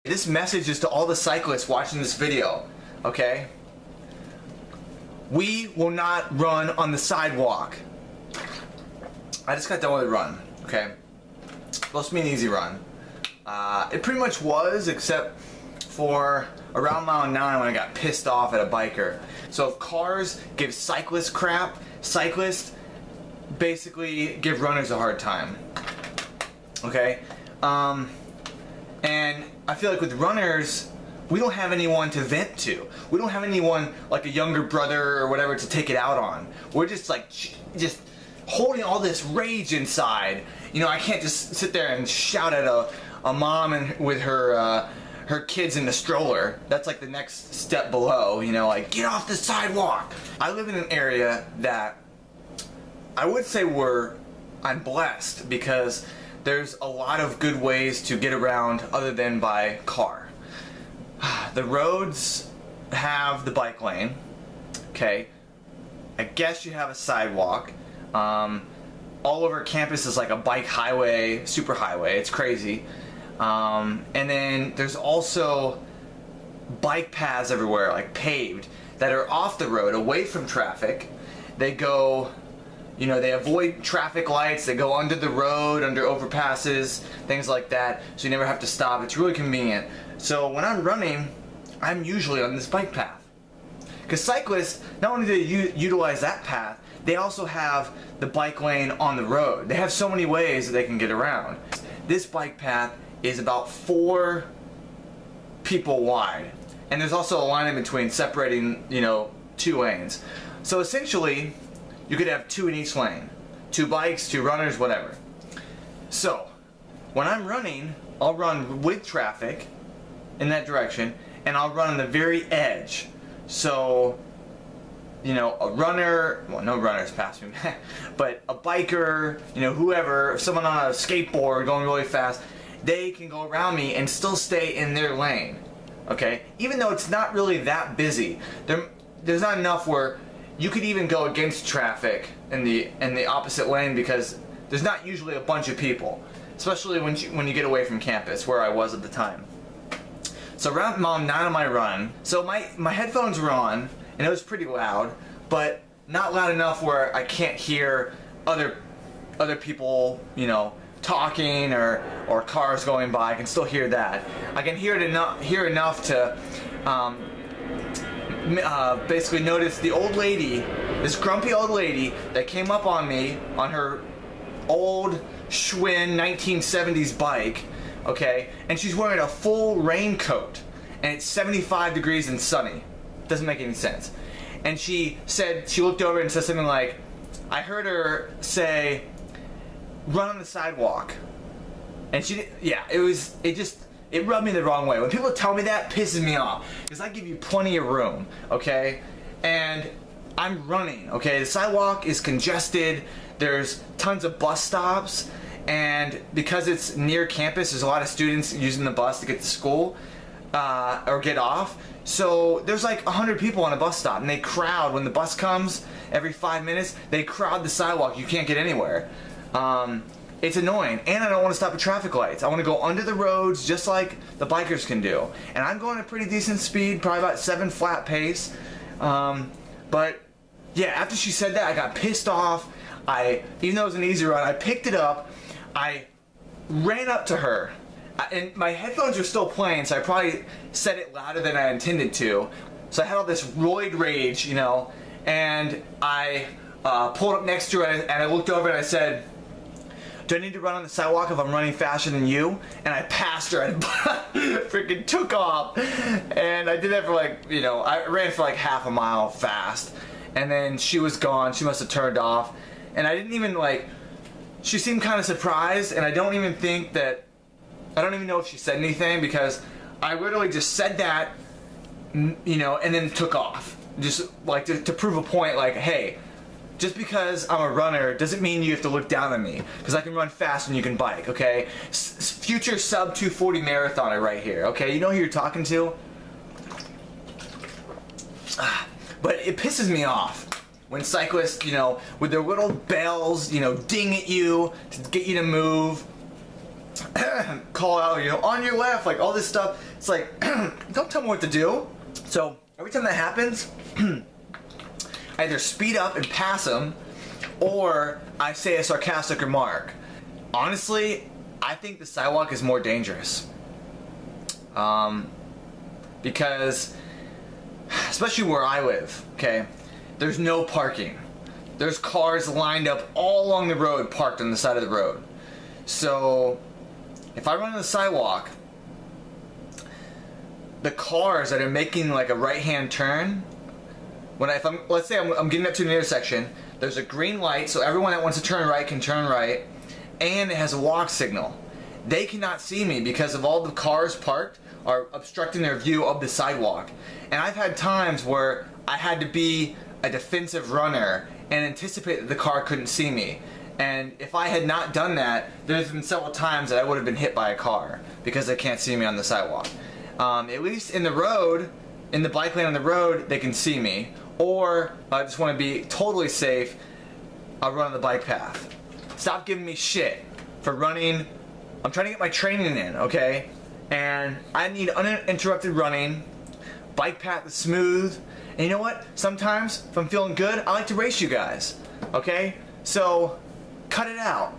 This message is to all the cyclists watching this video, okay? We will not run on the sidewalk. I just got done with a run, okay? Supposed to be an easy run. It pretty much was, except for around mile 9 when I got pissed off at a biker. So if cars give cyclists crap, cyclists basically give runners a hard time, okay? And I feel like with runners, we don't have anyone to vent to. We don't have anyone like a younger brother or whatever to take it out on. We're just like, just holding all this rage inside. You know, I can't just sit there and shout at a mom and with her kids in the stroller. That's like the next step below, you know, like, get off the sidewalk. I live in an area that I would say I'm blessed because there's a lot of good ways to get around other than by car. The roads have the bike lane, okay? I guess you have a sidewalk. All over campus is like a bike highway, super highway. It's crazy. And then there's also bike paths everywhere, like paved, that are off the road, away from traffic. They go, you know, they avoid traffic lights, they go under the road, under overpasses, things like that, so you never have to stop. It's really convenient. So when I'm running, I'm usually on this bike path. Because cyclists, not only do they utilize that path, they also have the bike lane on the road. They have so many ways that they can get around. This bike path is about 4 people wide. And there's also a line in between separating, you know, 2 lanes. So essentially, you could have 2 in each lane. 2 bikes, 2 runners, whatever. So, when I'm running, I'll run with traffic in that direction, and I'll run on the very edge. So, you know, a runner, well, no runners pass me, but a biker, you know, whoever, someone on a skateboard going really fast, they can go around me and still stay in their lane, okay? Even though it's not really that busy, there's not enough where you could even go against traffic in the opposite lane because there's not usually a bunch of people, especially when you get away from campus, where I was at the time. So around mile 9 of my run, so my headphones were on, and it was pretty loud, but not loud enough where I can't hear other people, you know, talking or cars going by. I can still hear that. I can hear enough to basically notice the old lady, this grumpy old lady that came up on me on her old Schwinn 1970s bike, okay, and she's wearing a full raincoat, and it's 75 degrees and sunny. Doesn't make any sense. And she looked over and said something like, I heard her say, run on the sidewalk. And she did, yeah, it rubbed me the wrong way. When people tell me that, it pisses me off, because I give you plenty of room, okay? And I'm running, okay? The sidewalk is congested, there's tons of bus stops, and because it's near campus, there's a lot of students using the bus to get to school, or get off. So there's like 100 people on a bus stop, and they crowd when the bus comes every 5 minutes. They crowd the sidewalk. You can't get anywhere. It's annoying, and I don't want to stop at traffic lights. I want to go under the roads just like the bikers can do. And I'm going at a pretty decent speed, probably about 7 flat pace. But yeah, after she said that, I got pissed off. Even though it was an easy run, I picked it up. I ran up to her. And my headphones were still playing, so I probably said it louder than I intended to. So I had all this roid rage, you know, and I pulled up next to her and I looked over and I said, do I need to run on the sidewalk if I'm running faster than you? And I passed her and freaking took off. And I did that for like, you know, I ran for like half a mile fast. And then she was gone. She must have turned off. And I didn't even like, she seemed kind of surprised, and I don't even know if she said anything, because I literally just said that, you know, and then took off. Just like to prove a point, like, hey, just because I'm a runner doesn't mean you have to look down on me, because I can run faster than you can bike, okay? Future sub 240 marathoner right here, okay? You know who you're talking to? But it pisses me off when cyclists, you know, with their little bells, you know, ding at you to get you to move. call out, you know, on your left, like all this stuff. It's like, don't tell me what to do. So every time that happens, I either speed up and pass them, or I say a sarcastic remark. Honestly, I think the sidewalk is more dangerous. Because, especially where I live, okay, there's no parking. There's cars lined up all along the road, parked on the side of the road. So, if I run on the sidewalk, the cars that are making like a right-hand turn, let's say I'm getting up to an intersection, there's a green light, so everyone that wants to turn right can turn right, and it has a walk signal. They cannot see me because of all the cars parked are obstructing their view of the sidewalk. And I've had times where I had to be a defensive runner and anticipate that the car couldn't see me. And if I had not done that, there's been several times that I would have been hit by a car because they can't see me on the sidewalk. At least in the road, in the bike lane on the road, they can see me. Or if I just want to be totally safe, I'll run on the bike path. Stop giving me shit for running. I'm trying to get my training in, okay? And I need uninterrupted running. Bike path is smooth. And you know what? Sometimes, if I'm feeling good, I like to race you guys. Okay? So, cut it out.